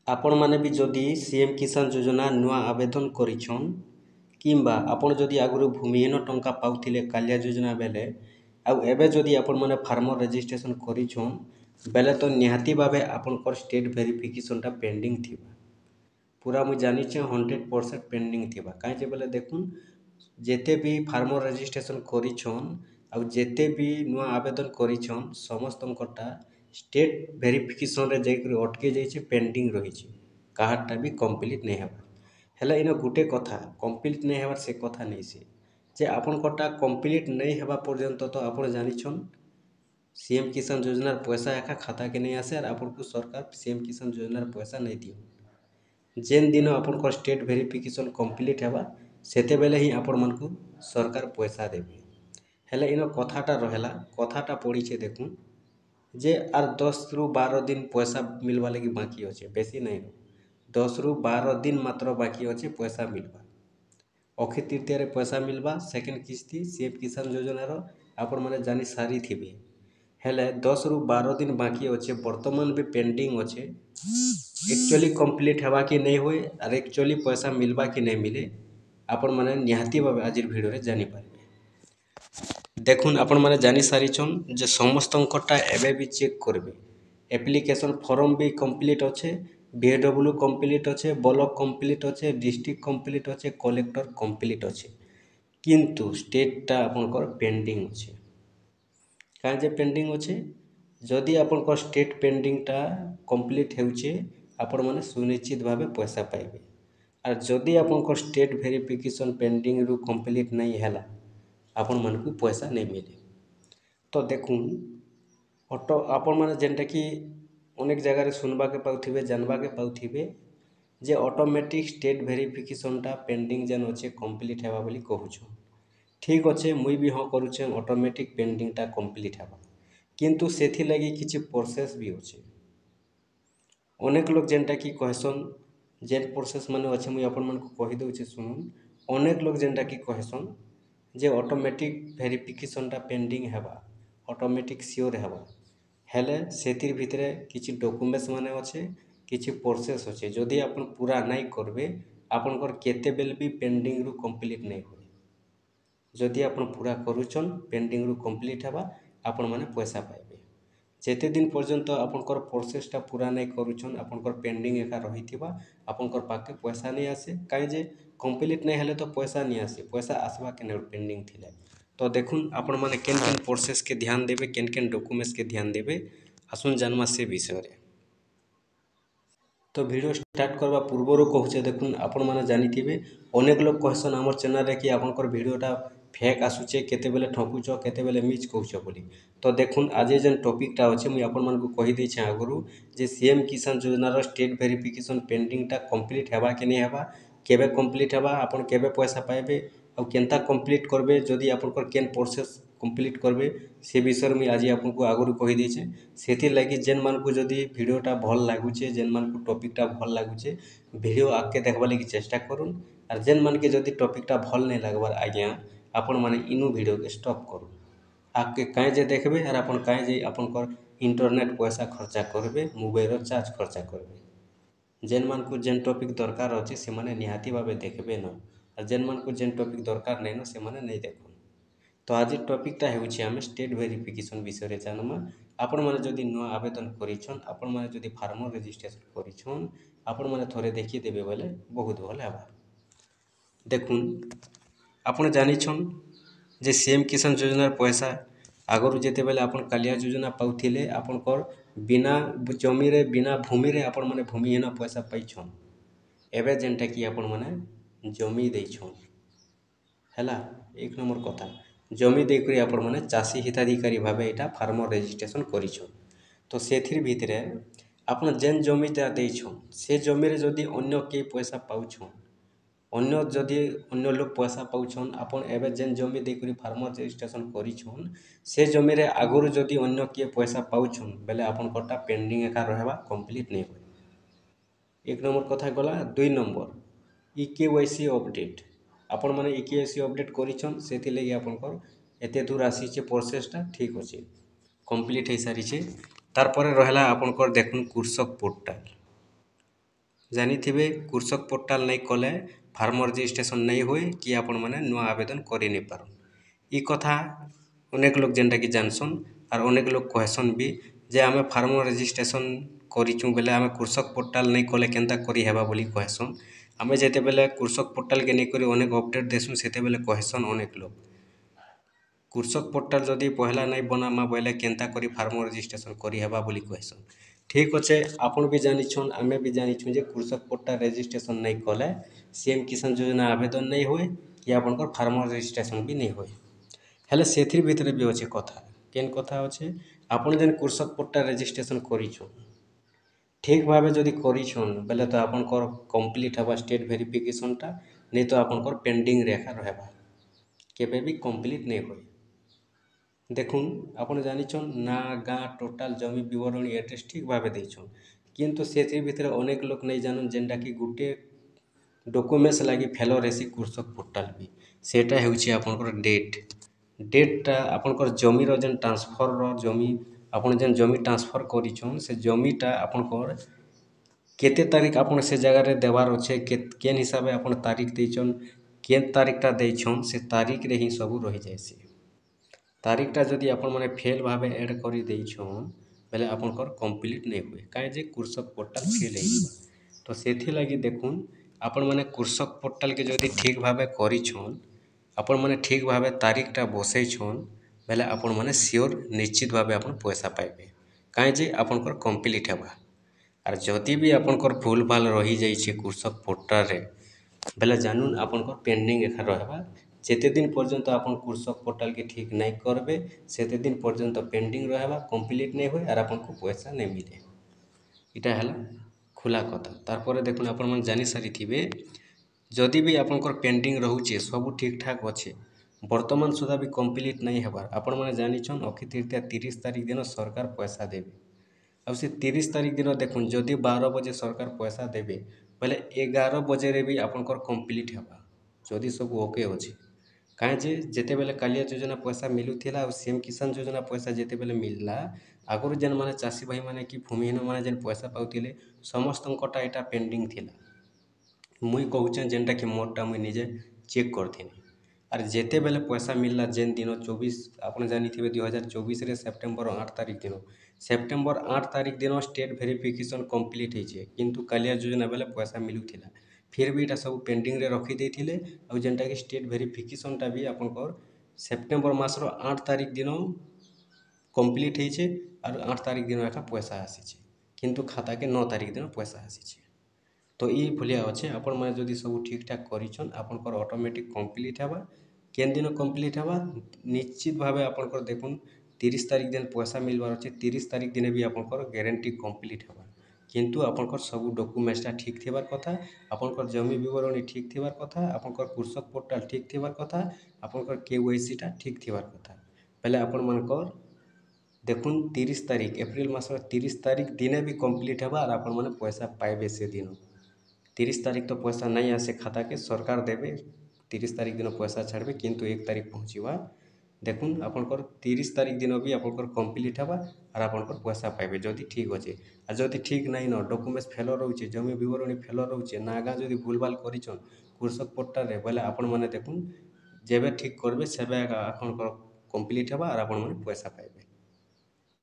आपण माने भी जदि सीएम किसान योजना नुआ आवेदन करिछन किंबा आपण जदि आगुरु भूमिहीन टंका पाउथिले कालिया योजना बेले आउ एबे जदि आपण माने फार्मर रजिस्ट्रेशन करिछन बेले तो निहाती भावे आपनकर स्टेट वेरिफिकेशनटा पेंडिंग थिबा। पूरा मुझे जानी 100% पेंडिंग थिबा कहीं बोले देखुन जेते भी फार्मर रजिस्ट्रेशन करिछन आउ जेते भी नुआ आवेदन करिछन समस्तंकटा स्टेट वेरिफिकेशन रे जाइकरी अटके जाइछे पेंडिंग रहिछे काहारटा भी कंप्लीट नहीं हेबा। हेला इन गुटे कथा कंप्लीट नहीं हेबार से कथा नहीं से जे आपनकटा कंप्लीट नहीं हेबा पर्यंत तो आपण जानिछन सीएम किसान योजनार पैसा एका खाता के नहीं आसे और आपको सरकार सीएम किसान योजनार पैसा नहीं दियो। जेन दिन आपनकर स्टेट वेरिफिकेशन कंप्लीट हेबा सेते बेले ही आपण मानकु सरकार पैसा देबे। हेले इन कथाटा रहेला कथाटा पड़ीछे देखुन जे आर 10 रु 12 दिन पैसा मिलवा लगी बाकी अच्छे बेसी नहीं 10 रु 12 दिन मात्र बाकी अच्छे पैसा मिलवा अक्षय तृतीय पैसा मिलवा सेकेंड किस्ती सीएम किसान योजनार आपण मैंने जानी सारी थिबे। हेले 10 रु 12 दिन बाकी अच्छे वर्तमान भी पेंडिंग अच्छे एक्चुअली कंप्लीट हेबा कि नहीं हुए और एक्चुअली पैसा मिलवा कि नहीं मिले आपण मैंने निहाती भाव आज भिडियो रे जानी पारे। देखुन आपण मैंने जानी सारीछन जे समस्तंकटा एबे भी चेक करबे एप्लिकेशन फॉर्म भी कंप्लीट अच्छे बीएडब्ल्यू कंप्लीट अच्छे ब्लॉक कंप्लीट अच्छे डिस्ट्रिक्ट कंप्लीट अच्छे कलेक्टर कंप्लीट अच्छे किंतु स्टेटटा आपनकर पेंडिंग अच्छे काहे जे पेंडिंग अच्छे जदि आपनकर स्टेट पेंडिंगटा कंप्लीट हेउचे आपण माने सुनिश्चित भावे पैसा पाइबे और जदि आपनकर स्टेट वेरिफिकेशन पेंडिंग रु कंप्लीट नहीं हैला आपण मानकु पैसा नहीं मिले। तो देखुन ऑटो आपण माने जेनटा कि अनेक जगह सुनवा के पाउथिबे जानवा के पाउथिबे जे ऑटोमेटिक स्टेट वेरिफिकेशनटा पेंडिंग जेन अच्छे कंप्लीट हेबा बोली कहूछु ठीक अच्छे मुई भी हाँ करूछे ऑटोमेटिक पेंडिंगटा कंप्लीट हेबा किंतु सेथि लगी किछि प्रोसेस भी अच्छे अनेक लोग जेनटा कि कहसन जेन प्रोसेस माने अच्छे मुई आपण मानकु कहि दउछे सुनुन अनेक लोग जेनटा कि कहसन जे ऑटोमेटिक वेरिफिकेशनटा पेंडिंग हेबा ऑटोमेटिक सियोर हेबा हेले सेतिर भितरे किछि डॉक्यूमेंट्स माने अच्छे किछि प्रोसेस अच्छे जदि आपण पूरा नहीं करबे आपनकर केते बेल भी पेंडिंग रु कंप्लीट नहीं होय जदि आपण पूरा करूछन पेंडिंग रु कंप्लीट हेबा आपण माने पैसा पाइबे जेते दिन पर्यंत आपनकर प्रोसेसटा पूरा नहीं करूछन आपनकर पेंडिंग एका रहिथिबा आपनकर पाके पैसा नहीं आसे काहे जे कंप्लीट नहीं हेले तो पैसा नहीं आसे पैसा आसबा के पेंडिंग थिले। तो देखुन आपण माने केन केन प्रोसेस के ध्यान देबे केन केन डॉक्यूमेंट्स के ध्यान देबे आसुन जानवा से विषय रे। तो वीडियो स्टार्ट करवा पूर्वर कहूचे देखुन आपण माने जानिथिबे अनेक लोग कहसन हमर चैनल रे कि आपनकर वीडियोटा फेक आसुचे केते बेले ठकुच केते बेले मिच कहूछ बोली। तो देखुन आज जेन टॉपिकटा अच्छे मुई आपण मानकु कहि देछे आगुरु जे सीएम किसान योजनार स्टेट वेरिफिकेशन पेंडिंगटा कंप्लीट हेबा कि नहीं हेबा केबे कंप्लीट हेबा आपण केबे पैसा पाइबे और केनता कंप्लीट करबे जदि आपनकर केन प्रोसेस कंप्लीट करबे से विषय में आज आपको आगुरी कही देछे सेथि लगी जेन मानकु जदि वीडियोटा भल लागुचे जेन मानकु टॉपिकटा भल लागुचे वीडियो आके देखबा लगी चेष्टा करूँ और जेन मान के जदि टॉपिकटा भल नहीं लगवार आज्ञा आपण माने इनु वीडियो के स्टॉप करूँ आके कहीं जे देखबे और आपन कहीं जे आपनकर इंटरनेट पैसा खर्चा करबे मोबाइल चार्ज खर्चा करबे जेन मानकु जेन टॉपिक दरकार अच्छे से माने निहाती भावे देखबे न और जेन मानकु जेन टॉपिक दरकार नहीं न से माने नहीं देखुन। तो आज टॉपिकटा हेउछि आमे स्टेट वेरिफिकेशन विषय रे जानमा आपण माने जदि नुआ आवेदन करिछन आपण माने जदि फार्मर रजिस्ट्रेशन करिछन आपण माने थोड़े देखि देबे बोले बहुत भल हेबा। देखुन आपण जानिछन जे सीएम किसान योजनार पैसा आगरु जेते बेले आपण कालिया योजना पाउथिले आपनकर बिना जमी रे बिना भूमि रे आपण माने भूमिहीन पैसा पाइछन एबे जेनटा कि आपण माने जमी देइछन हैला एक नंबर कथा जमी देकरी आपण माने चाषी हिताधिकारी भावे एटा फार्मर रजिस्ट्रेशन करिछन। तो सेथिर भितरे आपण जेन जमीटा देइछन से जमी रे जदि अन्य के पैसा पाउछन अन्य जदि अन्य लोग पैसा पाउछन आपण एबे जेन जमी देकरी फार्मर रजिस्ट्रेशन करिछन से जमी रे आगुरु जदि अन्य के पैसा पाउछन बेले आपण कटा पेंडिंग एका रहबा कंप्लीट नहीं होय एक नंबर कथा गला। दुई नंबर इकेवाईसी अपडेट आपण माने इकेवाईसी अपडेट करिछन सेथि लगी आपनकर एते दूर आसीचे प्रोसेसटा ठीक अछि कंप्लीट हो सारी छे। तार परे रहला आपनकर देखुन कृषक पोर्टल ଜାଣିଥିବେ କୃଷକ ପୋର୍ଟାଲ ନାଇଁ କଲେ ଫାର୍ମ ରେଜିଷ୍ଟ୍ରେସନ ନାଇଁ ହୁଏ କି ଆପଣମାନେ ନୂଆ ଆବେଦନ କରି ନାଇଁ ପାରୁନ୍। ଇ କଥା ଅନେକ ଲୋକ ଯେନ୍ଟାକି ଜାନସନ୍ ଆର୍ ଅନେକ ଲୋକ କହେସନ୍ ବି ଯେ ଆମେ ଫାର୍ମ ରେଜିଷ୍ଟ୍ରେସନ କରିଛୁଁ ବେଲେ ଆମେ କୃଷକ ପୋର୍ଟାଲ ନାଇଁ କଲେ କେନ୍ତା କରିହେବା ବୋଲି କହେସନ୍। ଆମେ ଯେତେବେଲେ କୃଷକ ପୋର୍ଟାଲକେ ନେଇକରି ଅନେକ ଅପଡେଟ୍ ଦେସୁଁ ସେତେବେଲେ କହେସନ୍ ଅନେକ ଲୋକ କୃଷକ ପୋର୍ଟାଲ ଯଦି ପହଲା ନାଇଁ ବନାମା ବୋଇଲେ କେନ୍ତା କରି ଫାର୍ମ ରେଜିଷ୍ଟ୍ରେସନ କରିହେବା ବୋଲି କହେସନ୍। ଠିକ୍ ଅଛେ, ଆପଣ ବି ଜାନିଛନ୍ ଆମେ ବି ଜାନିଛୁଁ ଯେ କୃଷକ ପୋର୍ଟାଲ ରେଜିଷ୍ଟ୍ରେସନ ନାଇଁ କଲେ ସିଏମ୍ କିଷାନ ଯୋଜନା ଆବେଦନ ନାଇଁ ହୁଏ କି ଆପଣଙ୍କର ଫାର୍ମ ରେଜିଷ୍ଟ୍ରେସନ ବି ନାଇଁ ହୁଏ। ହେଲେ ସେଥିର୍ ଭିତରେ ବି ଅଛେ କଥା। କେନ୍ କଥା ଅଛେ, ଆପଣ ଯେନ୍ କୃଷକ ପୋର୍ଟାଲ ରେଜିଷ୍ଟ୍ରେସନ କରିଛନ୍ ଠିକ୍ ଭାବେ ଯଦି କରିଛନ୍ ବେଲେ ତ ଆପଣଙ୍କର କମ୍ପ୍ଲିଟ୍ ହେବା ଷ୍ଟେଟ୍ ଭେରିଫିକେସନଟା ନାଇଁ ତ ଆପଣଙ୍କର ପେଣ୍ଡିଂରେ ଏକା ରହେବା, କେବେ ବି କମ୍ପ୍ଲିଟ୍ ନାଇଁ ହୁଏ। ଦେଖୁନ୍ ଆପଣ ଜାନିଛନ୍ ନା ଗାଁ ଟୋଟାଲ ଜମି ବିବରଣୀ ଏଡ୍ରେସ୍ ଠିକ୍ ଭାବେ ଦେଇଛନ୍, କିନ୍ତୁ ସେଥିର୍ ଭିତରେ ଅନେକ ଲୋକ ନାଇଁ ଜାନନ୍ ଯେନ୍ଟାକି ଗୁଟେ ଡକୁମେଣ୍ଟସ୍ ଲାଗି ଫେଲ રહેସି କୃଷକ ପୋର୍ଟାଲ ବି, ସେଟା ହେଉଛି ଆପଣଙ୍କର ଡେଟ୍ଟା ଆପଣଙ୍କର ଜମିର ଯେନ୍ ଟ୍ରାନ୍ସଫରର ଜମି ଆପଣ ଯେନ୍ ଜମି ଟ୍ରାନ୍ସଫର କରିଛନ୍ ସେ ଜମିଟା ଆପଣଙ୍କର କେତେ ତାରିଖ ଆପଣ ସେ ଜାଗାରେ ଦେବାର ଅଛେ କେନ୍ ହିସାବେ ଆପଣ ତାରିଖ ଦେଇଛନ୍ କେନ୍ ତାରିଖଟା ଦେଇଛନ୍ ସେ ତାରିଖରେ ହିଁ ସବୁ ରହିଯାଏସି। ତାରିଖଟା ଯଦି ଆପଣମାନେ ଫେଲ୍ ଭାବେ ଏଡ୍ କରି ଦେଇଛନ୍ ବେଲେ ଆପଣଙ୍କର କମ୍ପ୍ଲିଟ୍ ନାଇଁ ହୁଏ, କାଏଁ ଯେ କୃଷକ ପୋର୍ଟାଲ ଫେଲ୍ ହେଇଯିବା। ତ ସେଥିଲାଗି ଦେଖୁନ୍ ଆପଣମାନେ କୃଷକ ପୋର୍ଟାଲକେ ଯଦି ଠିକ୍ ଭାବେ କରିଛନ୍ ଆପଣମାନେ ଠିକ୍ ଭାବେ ତାରିଖଟା ବସେଇଛନ୍ ବେଲେ ଆପଣମାନେ ସିଓର ନିଶ୍ଚିତ ଭାବେ ଆପଣ ପଇସା ପାଇବେ, କାଏଁ ଯେ ଆପଣଙ୍କର କମ୍ପ୍ଲିଟ୍ ହେବା। ଆର୍ ଯଦି ବି ଆପଣଙ୍କର ଭୁଲ ଭାଲ ରହିଯାଇଛେ କୃଷକ ପୋର୍ଟାଲରେ ବେଲେ ଜାନୁନ୍ ଆପଣଙ୍କର ପେଣ୍ଡିଂ ଏକା ରହେବା। ଯେତେ ଦିନ ପର୍ଯ୍ୟନ୍ତ ଆପଣ କୃଷକ ପୋର୍ଟାଲକେ ଠିକ୍ ନାଇଁ କରବେ ସେତେ ଦିନ ପର୍ଯ୍ୟନ୍ତ ପେଣ୍ଡିଂ ରହେବା, କମ୍ପ୍ଲିଟ୍ ନାଇଁ ହୁଏ ଆର୍ ଆପଣଙ୍କୁ ପଇସା ନାଇଁ ମିଲେ। ଇଟା ହେଲା ଖୁଲା କଥା। ତାରପରେ ଦେଖୁନ୍ ଆପଣମାନେ ଜାନି ସାରିଥିବେ ଯଦି ବି ଆପଣଙ୍କର ପେଣ୍ଡିଂ ରହୁଛେ ସବୁ ଠିକ୍ ଠାକ୍ ଅଛେ ବର୍ତ୍ତମାନ ସୁଦ୍ଧା ବି କମ୍ପ୍ଲିଟ୍ ନାଇଁ ହେବାର୍, ଆପଣମାନେ ଜାନିଛନ୍ ଅକ୍ଷୟ ତୃତୀୟା 30 ତାରିଖ ଦିନ ସରକାର ପଇସା ଦେବେ। ଆଉ ସେ 30 ତାରିଖ ଦିନ ଦେଖୁନ୍ ଯଦି 12 ବଜେ ସରକାର ପଇସା ଦେବେ ବୋଇଲେ 11 ବଜେରେ ବି ଆପଣଙ୍କର କମ୍ପ୍ଲିଟ୍ ହେବା ଯଦି ସବୁ ଓକେ ଅଛେ। କାଏଁ ଯେ ଯେତେବେଲେ କାଳିଆ ଯୋଜନା ପଇସା ମିଲୁଥିଲା ଆଉ ସିଏମ୍ କିଷାନ ଯୋଜନା ପଇସା ଯେତେବେଲେ ମିଲଲା ଆଗରୁ ଯେନ୍ମାନେ ଚାଷୀ ଭାଇମାନେ କି ଭୂମିହୀନମାନେ ଯେନ୍ ପଇସା ପାଉଥିଲେ ସମସ୍ତଙ୍କଟା ଏଟା ପେଣ୍ଡିଂ ଥିଲା। ମୁଇଁ କହୁଛେଁ ଯେନ୍ଟାକି ମୋରଟା ମୁଇଁ ନିଜେ ଚେକ୍ କରିଥିନି। ଆର୍ ଯେତେବେଲେ ପଇସା ମିଲଲା ଯେନ୍ ଦିନ 24 ଆପଣ ଜାନିଥିବେ 2024ରେ ସେପ୍ଟେମ୍ବର 8 ତାରିଖ ଦିନ ସେପ୍ଟେମ୍ବର 8 ତାରିଖ ଦିନ ଷ୍ଟେଟ୍ ଭେରିଫିକେସନ କମ୍ପ୍ଲିଟ୍ ହେଇଛେ, କିନ୍ତୁ କାଳିଆ ଯୋଜନା ବେଲେ ପଇସା ମିଲୁଥିଲା ଫିର୍ ବି ଇଟା ସବୁ ପେଣ୍ଡିଂରେ ରଖିଦେଇଥିଲେ। ଆଉ ଯେନ୍ଟାକି ଷ୍ଟେଟ୍ ଭେରିଫିକେସନଟା ବି ଆପଣଙ୍କର ସେପ୍ଟେମ୍ବର ମାସର 8 ତାରିଖ ଦିନ କମ୍ପ୍ଲିଟ୍ ହେଇଛେ ଆର୍ 8 ତାରିଖ ଦିନ ଏକା ପଇସା ଆସିଛେ, କିନ୍ତୁ ଖାତାକେ 9 ତାରିଖ ଦିନ ପଇସା ଆସିଛେ। ତ ଇ ଭଳିଆ ଅଛେ, ଆପଣମାନେ ଯଦି ସବୁ ଠିକ୍ ଠାକ୍ କରିଛନ୍ ଆପଣଙ୍କର ଅଟୋମେଟିକ୍ କମ୍ପ୍ଲିଟ୍ ହେବା। କେନ୍ ଦିନ କମ୍ପ୍ଲିଟ୍ ହେବା ନିଶ୍ଚିତ ଭାବେ ଆପଣଙ୍କର ଦେଖୁନ୍ 30 ତାରିଖ ଦିନ ପଇସା ମିଲବାର ଅଛେ 30 ତାରିଖ ଦିନେ ବି ଆପଣଙ୍କର ଗ୍ୟାରେଣ୍ଟି କମ୍ପ୍ଲିଟ୍ ହେବା, କିନ୍ତୁ ଆପଣଙ୍କର ସବୁ ଡକୁମେଣ୍ଟସଟା ଠିକ୍ ଥିବାର କଥା, ଆପଣଙ୍କର ଜମି ବିବରଣୀ ଠିକ୍ ଥିବାର କଥା, ଆପଣଙ୍କର କୃଷକ ପୋର୍ଟାଲ ଠିକ୍ ଥିବାର କଥା, ଆପଣଙ୍କର KYCଟା ଠିକ୍ ଥିବାର କଥା। ବେଲେ ଆପଣମାନଙ୍କର ଦେଖୁନ୍ 30 ତାରିଖ ଏପ୍ରିଲ ମାସର 30 ତାରିଖ ଦିନେ ବି କମ୍ପ୍ଲିଟ୍ ହେବା ଆର୍ ଆପଣମାନେ ପଇସା ପାଇବେ ସେ ଦିନ। 30 ତାରିଖ ତ ପଇସା ନାଇଁ ଆସେ ଖାତାକେ, ସରକାର ଦେବେ 30 ତାରିଖ ଦିନ ପଇସା ଛାଡ଼ବେ କିନ୍ତୁ 1 ତାରିଖ ପହଞ୍ଚିବା। ଦେଖୁନ୍ ଆପଣଙ୍କର 30 ତାରିଖ ଦିନ ବି ଆପଣଙ୍କର କମ୍ପ୍ଲିଟ୍ ହେବା ଆର୍ ଆପଣଙ୍କର ପଇସା ପାଇବେ ଯଦି ଠିକ୍ ଅଛେ। ଆଉ ଯଦି ଠିକ୍ ନାଇଁ ନ ଡକୁମେଣ୍ଟସ୍ ଫେଲ ରହୁଛେ ଜମି ବିବରଣୀ ଫେଲ ରହୁଛେ ନା ଗାଁ ଯଦି ଭୁଲଭାଲ କରିଛନ୍ କୃଷକ ପୋର୍ଟାଲରେ ବୋଇଲେ ଆପଣମାନେ ଦେଖୁନ୍ ଯେବେ ଠିକ୍ କରିବେ ସେବେ ଆପଣଙ୍କର କମ୍ପ୍ଲିଟ୍ ହେବା ଆର୍ ଆପଣମାନେ ପଇସା ପାଇବେ।